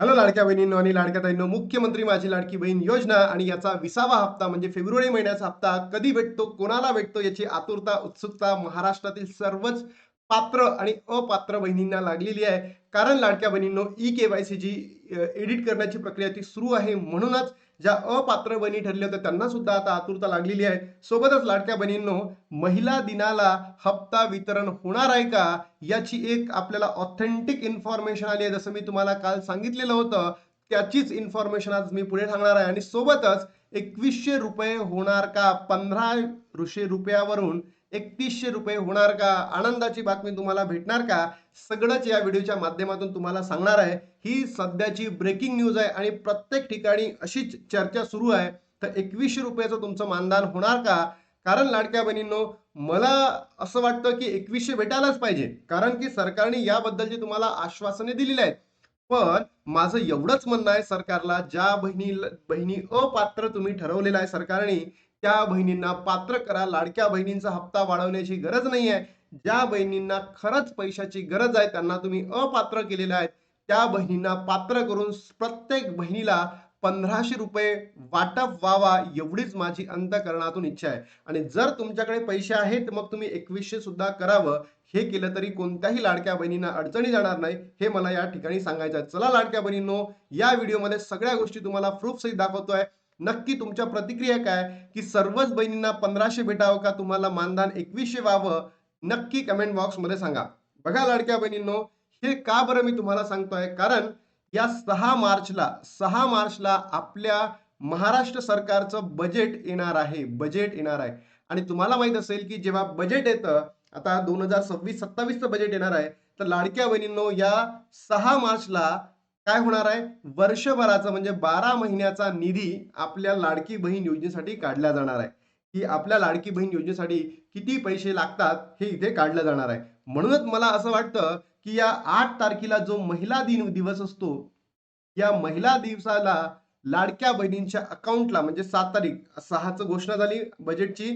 Hello लाडक्या बहिणींनो आणि लाडक्या ताईंनो, मुख्यमंत्री माझी लाडकी बहीण योजना आणि याचा 20वा हप्ता म्हणजे फेब्रुवारी महिन्याचा हप्ता कधी भेटतो, कोणाला भेटतो याची आतुरता, उत्सुकता महाराष्ट्रातील सर्वच पात्र आणि अपात्र बहिणींना लागलेली आहे. कारण लाडक्या बहिणींनो, ई-केवायसी जी एडिट करण्याची प्रक्रिया ती सुरू आहे. म्हणूनच ज्या अपात्र बहिणी ठरल्या होत्या त्यांना सुद्धा आता आतुरता लागलेली आहे. सोबतच लाडक्या बहिणींनो, महिला दिनाला हप्ता वितरण होणार आहे का, याची एक आपल्याला ऑथेंटिक इन्फॉर्मेशन आली आहे. जसं मी तुम्हाला काल सांगितलेलं होतं, त्याचीच इन्फॉर्मेशन आज मी पुढे सांगणार आहे. आणि सोबतच 2100 रुपये होणार का, 1500 रुपयावरून 3100 रुपये होणार का, आनंदाची बातमी तुम्हाला भेटणार का, सगळंच या व्हिडिओच्या माध्यमातून तुम्हाला सांगणार आहे. ही सध्याची ब्रेकिंग न्यूज आहे आणि प्रत्येक ठिकाणी अशीच चर्चा सुरू आहे. तर 2100 रुपयाचं तुमचं मानधन होणार का? कारण लाडक्या बहिणींनो, मला असं वाटतं की 2100 भेटायलाच पाहिजे, कारण की सरकारने याबद्दलची तुम्हाला आश्वासने दिलेली आहेत. पण माझं एवढंच म्हणणं आहे सरकारला, ज्या बहिणी अपात्र तुम्ही ठरवलेला आहे सरकारने, त्या बहिणींना पात्र करा. लाडक्या बहिणींचा हप्ता वाढवण्याची गरज नाही आहे. ज्या बहिणींना खरंच पैशाची गरज आहे त्यांना तुम्ही अपात्र केलेल्या आहेत, त्या बहिणींना पात्र करून प्रत्येक बहिणीला 1500 रुपये वाटप व्हावा, एवढीच माझी अंतःकरणातून इच्छा आहे. आणि जर तुमच्याकडे पैसे आहेत मग तुम्ही 2100 सुद्धा करावं. हे केलं तरी कोणत्याही लाडक्या बहिणींना अडचणी जाणार नाही, हे मला या ठिकाणी सांगायचं आहे. चला लाडक्या बहिणींनो, या व्हिडिओमध्ये सगळ्या गोष्टी तुम्हाला प्रूफ सहित दाखवतोय. नक्की तुमच्या प्रतिक्रिया काय, की सर्वच बहिणींना 1500 भेटावं का तुम्हाला मानधन 2100 व्हावं, नक्की कमेंट बॉक्समध्ये सांगा. बघा लाडक्या बहिणींनो, हे का बरं मी तुम्हाला सांगतोय, कारण या 6 मार्चला आपल्या महाराष्ट्र सरकारचं बजेट येणार आहे. बजेट येणार आहे आणि तुम्हाला माहित असेल की जेव्हा बजेट येतं, आता 2026-27चं बजेट येणार आहे, तर लाडक्या बहिणींनो, या 6 मार्चला काय होणार आहे, वर्षभराचा म्हणजे 12 महिन्याचा निधी आपल्या लाडकी बहीण योजनेसाठी काढला जाणार आहे. की आपल्या लाडकी बहीण योजनेसाठी किती पैसे लागतात हे इथे काढलं जाणार आहे. म्हणूनच मला असं वाटतं की या 8 तारखेला जो महिला दिन दिवस असतो, या महिला दिवसाला लाडक्या बहिणींच्या अकाउंटला म्हणजे 7 तारीख, 6चं घोषणा झाली बजेटची,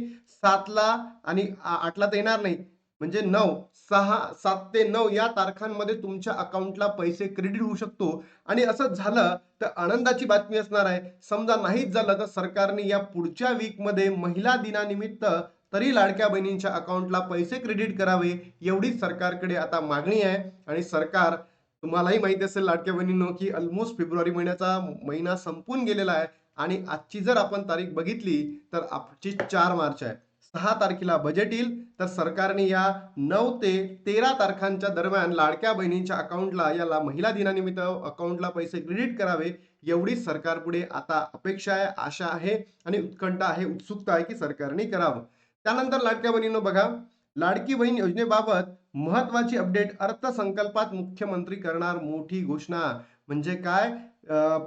7ला आणि 8ला तर येणार नाही, म्हणजे 9, 6, 7 ते 9 या तारखांमध्ये तुमच्या अकाउंटला पैसे क्रेडिट होऊ शकतो. आणि असं झालं तर आनंदाची बातमी असणार आहे. समजा नाहीच झालं तर सरकारने या पुढच्या वीकमध्ये महिला दिनानिमित्त तरी लाडक्या बहिणींच्या अकाउंटला पैसे क्रेडिट करावे, एवढीच सरकारकडे आता मागणी आहे. आणि सरकार, तुम्हालाही माहिती असेल लाडक्या बहिणींनो, की ऑलमोस्ट फेब्रुवारी महिना संपून गेलेला आहे. आणि आजची जर आपण तारीख बघितली तर आजची 4 मार्च आहे. 6 तारखेला बजेट येईल, तर सरकारने या 9 ते 13 तारखांच्या दरम्यान लाडक्या बहिणींच्या अकाउंटला, याला महिला दिनानिमित्त अकाउंटला पैसे क्रेडिट करावे, एवढीच सरकारपुढे आता अपेक्षा आहे, आशा आहे आणि उत्कंठा आहे, उत्सुकता आहे की सरकारने करावं. त्यानंतर लाडक्या बहिणींनो बघा, लाडकी बहीण योजनेबाबत महत्वाची अपडेट. अर्थसंकल्पात मुख्यमंत्री करणार मोठी घोषणा. म्हणजे काय,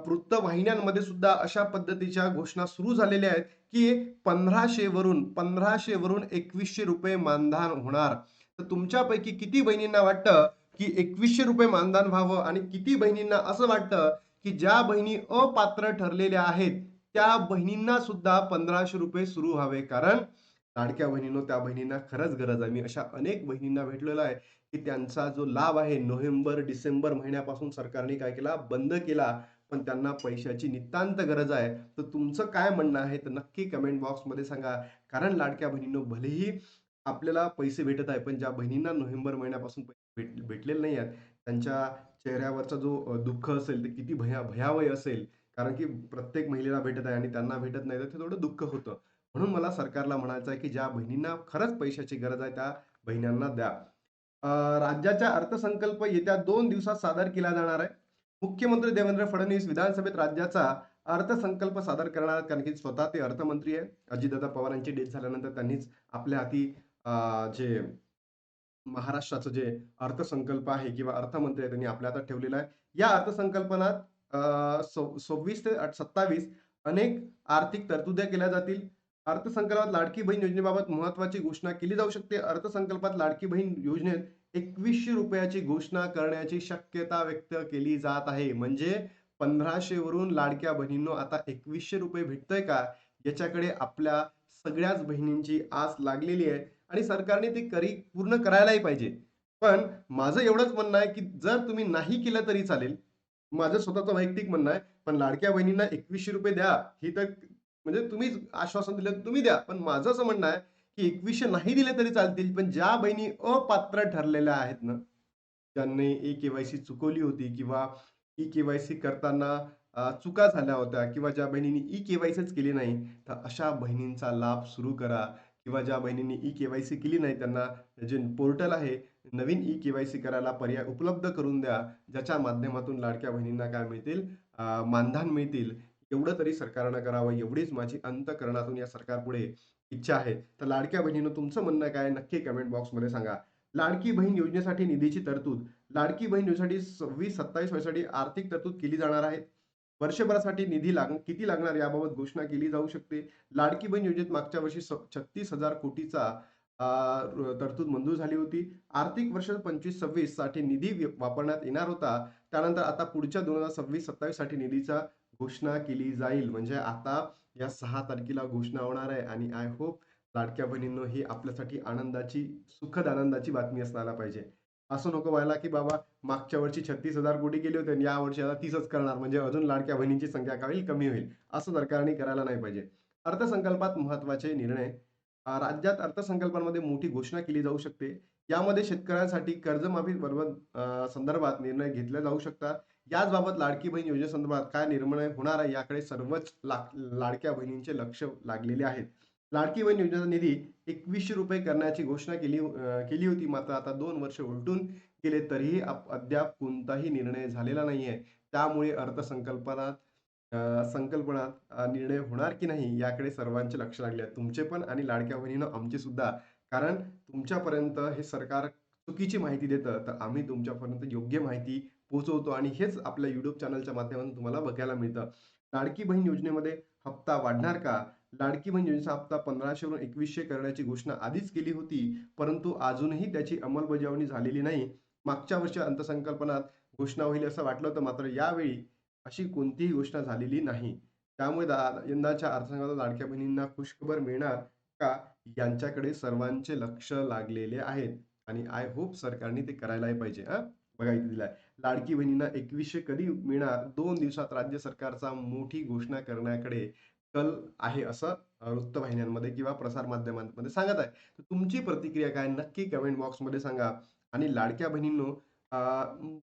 वृत्तवाहिन्यांमध्ये सुद्धा अशा पद्धतीच्या घोषणा सुरू झालेल्या आहेत की 1500 वरून 2100 रुपये मानधन होणार. तर तुमच्यापैकी किती बहिणींना वाटतं की 2100 रुपये मानधन व्हावं, आणि किती बहिणींना असं वाटतं की ज्या बहिणी अपात्र ठरलेल्या आहेत त्या बहिणींना सुद्धा 1500 रुपये सुरू व्हावे? कारण लाडक्या बहिणींनो, त्या बहिणींना खरंच गरज आहे. मी अशा अनेक बहिणींना भेटलेलो आहे की त्यांचा जो लाभ आहे नोव्हेंबर डिसेंबर महिन्यापासून सरकारने काय केला, बंद केला. पण त्यांना पैशाची नितांत गरज आहे. तर तुमचं काय म्हणणं आहे तर नक्की कमेंट बॉक्समध्ये सांगा. कारण लाडक्या बहिणींनो, भलेही आपल्याला पैसे भेटत आहे, पण ज्या बहिणींना नोव्हेंबर महिन्यापासून पैसे भेटलेले नाही आहेत, त्यांच्या चेहऱ्यावरचा जो दुःख असेल ते किती भयावह असेल. कारण की प्रत्येक महिलेला भेटत आहे आणि त्यांना भेटत नाही, तर ते थोडं दुःख होतं. म्हणून मला सरकारला म्हणायचं आहे की ज्या बहिणींना खरंच पैशाची गरज आहे त्या बहिणींना द्या. राज्याचा अर्थसंकल्प येत्या 2 दिवसात सादर केला जाणार आहे. मुख्यमंत्री देवेंद्र फडणवीस विधानसभेत राज्याचा अर्थसंकल्प सादर करणार आहेत, कारण की स्वतः ते अर्थमंत्री आहे. अजितदादा पवारांची डेथ झाल्यानंतर त्यांनीच आपल्या हाती जे महाराष्ट्राचं जे अर्थसंकल्प आहे किंवा अर्थमंत्री आहे त्यांनी आपल्या हातात ठेवलेला आहे. या अर्थसंकल्पनात 26 ते 27 अनेक आर्थिक तरतुद्या केल्या जातील. अर्थसंकल्पात लाडकी बहीण योजनेबाबत महत्त्वाची घोषणा केली जाऊ शकते. अर्थसंकल्पात लाडकी बहीण योजनेत 2100 रुपयाची घोषणा करण्याची शक्यता व्यक्त केली जात आहे. म्हणजे 1500 वरून लाडक्या बहिणींनो आता 2100 रुपये भेटतंय का? याच्याकडे आपल्या सगळ्याच बहिणींची आस लागलेली आहे आणि सरकारने ते पूर्ण करायलाही पाहिजे. पण माझं एवढंच म्हणणं आहे, की जर तुम्ही नाही केलं तरी चालेल. माझं स्वतःचं वैयक्तिक म्हणणं आहे, पण लाडक्या बहिणींना ₹2100 द्या, ही तर म्हणजे तुम्हीच आश्वासन दिलं तुम्ही द्या. पण माझं असं म्हणणं आहे, की 2100 नाही दिले तरी चालतील, पण ज्या बहिणी अपात्र ठरलेल्या आहेत ना, त्यांनी ई-के-वाय-सी चुकवली होती किंवा ई-के-वाय-सी करताना चुका झाल्या होत्या किंवा ज्या बहिणींनी ई-के-वाय-सीच केली नाही, तर अशा बहिणींचा लाभ सुरू करा किंवा ज्या बहिणींनी ई-के-वाय-सी केली नाही, त्यांना जे पोर्टल आहे, नवीन ई-के-वाय-सी करायला पर्याय उपलब्ध करून द्या. ज्याच्या माध्यमातून लाडक्या बहिणींना काय मिळतील मानधन मिळतील. एवढं तरी सरकारनं करावं, एवढीच माझी अंतःकरणातून या सरकारपुढे इच्छा आहे. तर लाडक्या बहिणींनो, तुमचं म्हणणं काय आहे? नक्की कमेंट बॉक्समध्ये सांगा. लाडकी बहीण योजनेसाठी निधीची तरतूद. लाडकी बहीण योजनेसाठी 26-27 वर्षासाठी आर्थिक तरतूद केली जाणार आहे. वर्षभरासाठी निधी किती लागणार याबाबत घोषणा केली जाऊ शकते. लाडकी बहीण योजनेत मागच्या वर्षी 36,000 कोटीचा तरतूद मंजूर झाली होती. आर्थिक वर्ष 25-26 साठी निधी वापरण्यात येणार होता. त्यानंतर आता पुढच्या 2026-27 साठी निधीचा घोषणा केली जाईल. म्हणजे आता या 6 तारखेला घोषणा होणार आहे आणि आय होप लाडक्या बहिणींनो, ही आपल्यासाठी आनंदाची, सुखद आनंदाची बातमी असायला पाहिजे. असं नको व्हायला, की बाबा मागच्या वर्षी 36,000 कोटी केले होते आणि यावर्षी आता 30च करणार, म्हणजे अजून लाडक्या बहिणींची संख्या काय होईल? कमी होईल. असं सरकारने करायला नाही पाहिजे. अर्थसंकल्पात महत्त्वाचे निर्णय. राज्यात अर्थसंकल्पामध्ये मोठी घोषणा केली जाऊ शकते. यामध्ये शेतकऱ्यांसाठी कर्जमाफी बरोबर संदर्भात निर्णय घेतले जाऊ शकतात. याचबाबत लाडकी बहीण योजनेसंदर्भात काय निर्णय होणार आहे याकडे सर्वच लाडक्या बहिणींचे लक्ष लागलेले आहेत. लाडकी बहीण योजनेचा निधी ₹2100 करण्याची घोषणा केली होती. मात्र आता 2 वर्ष उलटून गेले तरीही अद्याप कोणताही निर्णय झालेला नाहीये. त्यामुळे अर्थसंकल्पनात संकल्पनात निर्णय होणार की नाही याकडे सर्वांचे लक्ष लागले आहे. तुमचे पण आणि लाडक्या बहिणींनो, आमचे सुद्धा. कारण तुमच्यापर्यंत हे सरकार चुकीची माहिती देतं, तर आम्ही तुमच्यापर्यंत योग्य माहिती पोहोचवतो आणि हेच आपल्या YouTube चॅनलच्या माध्यमातून तुम्हाला बघायला मिळतं. लाडकी बहीण योजनेमध्ये हप्ता वाढणार का? लाडकी बहीण योजनेचा हप्ता 1500 वरून 2100 करण्याची घोषणा आधीच केली होती, परंतु अजूनही त्याची अंमलबजावणी झालेली नाही. मागच्या वर्षी अर्थसंकल्पात घोषणा होईल असं वाटलं होतं, मात्र यावेळी अशी कोणतीही घोषणा झालेली नाही. त्यामुळे यंदाच्या अर्थसंकल्पात लाडक्या बहिणींना खुशखबर मिळणार का? यांच्याकडे सर्वांचे लक्ष लागलेले आहेत आणि आय होप सरकारने ते करायलाही पाहिजे हां. बघा इथे दिलाय. लाडकी बहिणींना 2100 कधी मिळणार? 2 दिवसात राज्य सरकारचा मोठी घोषणा करण्याकडे कल आहे, असं वृत्तवाहिन्यांमध्ये किंवा प्रसार माध्यमांमध्ये सांगत आहे. तर तुमची प्रतिक्रिया काय? नक्की कमेंट बॉक्समध्ये सांगा. आणि लाडक्या बहिणींनो,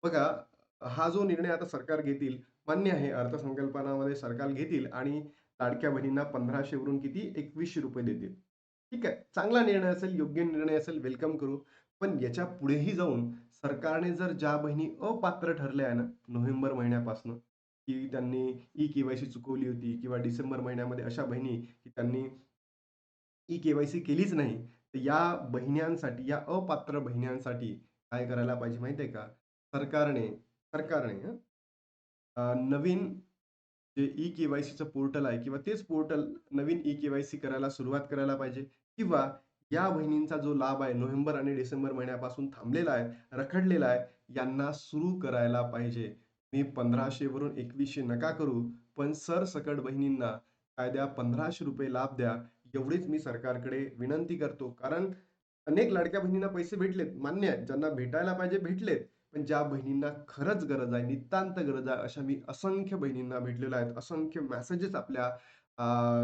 बघा, हा जो निर्णय आता सरकार घेतील, मान्य आहे, अर्थसंकल्पामध्ये सरकार घेतील आणि लाडक्या बहिणींना 1500 वरून किती ₹2100 देतील. ठीक आहे. चांगला निर्णय असेल, योग्य निर्णय असेल, वेलकम करू. पण याच्या पुढेही जाऊन सरकारने जर ज्या बहिणी अपात्र ठरल्या आहे ना, नोव्हेंबर महिन्यापासनं, की त्यांनी ई-के-वाय-सी चुकवली होती किंवा डिसेंबर महिन्यामध्ये अशा बहिणी, की त्यांनी ई-के-वाय-सी केलीच नाही. तर या बहिण्यांसाठी, या अपात्र बहिण्यांसाठी काय करायला पाहिजे माहिती आहे का? सरकारने सरकारने नवीन जे ई-के-वाय-सीचं पोर्टल आहे किंवा तेच पोर्टल नवीन ई-के-वाय-सी करायला सुरुवात करायला पाहिजे किंवा या बहिणींचा जो लाभ आहे नोव्हेंबर आणि डिसेंबर महिन्यापासून थांबलेला आहे, रखडलेला आहे, यांना सुरू करायला पाहिजे. मी 1500 वरून 2100 नका करू, पण सरसकट बहिणींना काय द्या, ₹1500 लाभ द्या. एवढीच मी सरकारकडे विनंती करतो. कारण अनेक लाडक्या बहिणींना पैसे भेटलेत, मान्य आहे. ज्यांना भेटायला पाहिजे भेटलेत. पण ज्या बहिणींना खरंच गरज आहे, नितांत गरज आहे, अशा मी असंख्य बहिणींना भेटलेल्या आहेत. असंख्य मेसेजेस आपल्या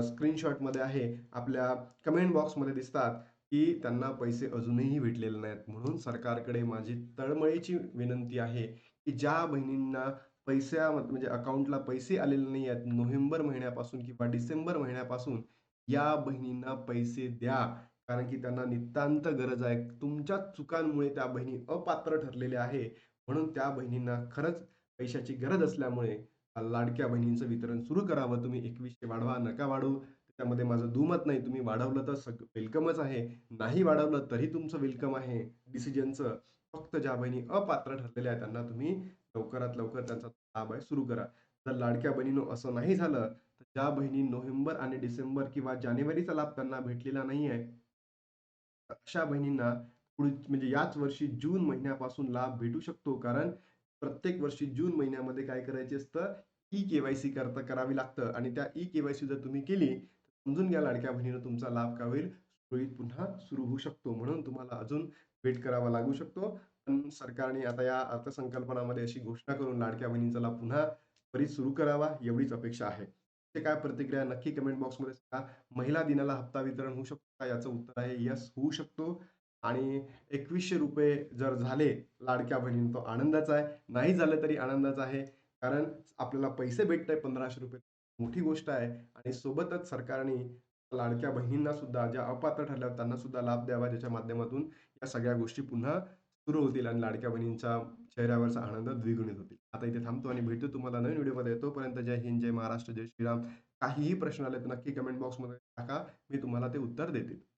स्क्रीनशॉटमध्ये आहे. आपल्या कमेंट बॉक्समध्ये दिसतात, की त्यांना पैसे अजूनही भेटलेले नाहीत. म्हणून सरकारकडे माझी तळमळीची विनंती आहे, की ज्या बहिणींना म्हणजे अकाउंटला पैसे आलेले नाही आहेत नोव्हेंबर महिन्यापासून किंवा डिसेंबर महिन्यापासून, या बहिणींना पैसे द्या. कारण की त्यांना नितांत गरज आहे. तुमच्या चुकांमुळे त्या बहिणी अपात्र ठरलेल्या आहे. म्हणून त्या बहिणींना खरंच पैशाची गरज असल्यामुळे लाडक्या बहिणींचं वितरण सुरू करावं. तुम्ही 2100 वाढवा, नका वाढवू. त्याच्यामध्ये माझं दुमत नाही. तुम्ही वाढवलं तर वेलकमच आहे. नाही वाढवलं तरी तुमचं वेलकम आहे डिसिजनचं. फक्त ज्या बहिणी अपात्र ठरलेल्या आहेत त्यांना तुम्ही लवकरात लवकर त्यांचा लाभ आहे सुरू करा. जर लाडक्या बहिणींनो असं नाही झालं, तर ज्या बहिणी नोव्हेंबर आणि डिसेंबर किंवा जानेवारीचा लाभ त्यांना भेटलेला नाहीये, अशा बहिणींना म्हणजे याच वर्षी जून महिन्यापासून लाभ भेटू शकतो. कारण प्रत्येक वर्षी जून महिन्यामध्ये काय करायचे असतं, ई-के-वाय-सी करावी लागतं आणि त्या ई-के-वाय-सी जर तुम्ही केली, तर समजून घ्या लाडक्या बहिणीनं तुमचा लाभ काय होईल, सुरळीत पुन्हा सुरू होऊ शकतो. म्हणून तुम्हाला अजून वेट करावा लागू शकतो. पण सरकारने आता या अर्थसंकल्पनामध्ये अशी घोषणा करून लाडक्या बहिणीचा लाभ पुन्हा त्वरित सुरू करावा, एवढीच अपेक्षा आहे. ते काय प्रतिक्रिया नक्की कमेंट बॉक्समध्ये सांगा. महिला दिनाला हप्ता वितरण होऊ शकतो का? याचं उत्तर आहे येस, होऊ शकतो. आणि ₹2100 जर झाले लाडक्या बहिणींनो, तो आनंदाचा आहे. नाही झालं तरी आनंदाचा आहे. कारण आपल्याला पैसे भेटताय ₹1500 मोठी गोष्ट आहे आणि सोबतच सरकारने लाडक्या बहिणींना सुद्धा ज्या अपात्र ठरल्या त्यांना सुद्धा लाभ द्यावा, ज्याच्या माध्यमातून या सगळ्या गोष्टी पुन्हा सुरू होतील आणि लाडक्या बहिणींच्या चेहऱ्यावरचा आनंद द्विगुणित होतील. आता इथे थांबतो आणि भेटतो तुम्हाला नवीन व्हिडिओमध्ये. तोपर्यंत जय हिंद, जय महाराष्ट्र, जय श्रीराम. काहीही प्रश्न आले तर नक्की कमेंट बॉक्समध्ये टाका. मी तुम्हाला ते उत्तर देतील.